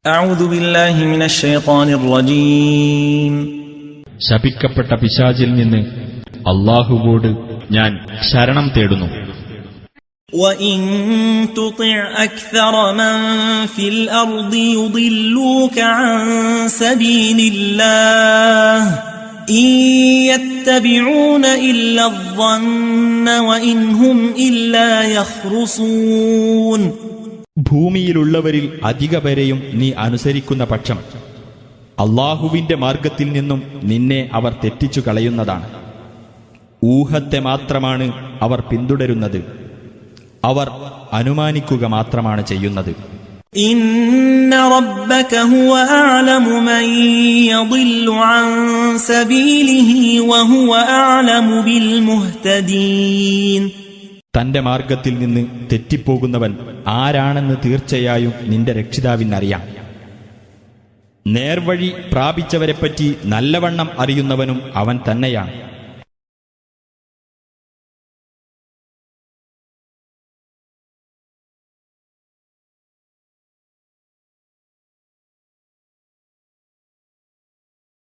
أعوذ بالله من الشيطان الرجيم ശപിക്കപ്പെട്ട പിശാചിൽ നിന്ന് അല്ലാഹുവോട് ഞാൻ ശരണം തേടുന്നു. وإن تطع أكثر من في الأرض يضلوك عن سبيل الله إن يتبعون إلا الظن وإن هم إلا يخرصون. ഭൂമിയിലുള്ളവരിൽ അധിക പേരെയും നീ അനുസരിക്കുന്ന പക്ഷം അല്ലാഹുവിന്റെ മാർഗത്തിൽ നിന്നും നിന്നെ അവർ തെറ്റിച്ചു കളയുന്നതാണ്. ഊഹത്തെ മാത്രമാണ് അവർ പിന്തുടരുന്നത്, അവർ അനുമാനിക്കുക മാത്രമാണ് ചെയ്യുന്നത്. ഇന്ന റബ്ബക ഹുവ അഅലമു മൻ യദില്ലു അൻ സബീലിഹി വഹുവ അഅലമു ബിൽ മുഹ്തദീൻ. തന്റെ മാർഗത്തിൽ നിന്ന് തെറ്റിപ്പോകുന്നവൻ ആരാണെന്ന് തീർച്ചയായും നിന്റെ രക്ഷിതാവിനറിയാം. നേർവഴി പ്രാപിച്ചവരെപ്പറ്റി നല്ലവണ്ണം അറിയുന്നവനും അവൻ തന്നെയാണ്.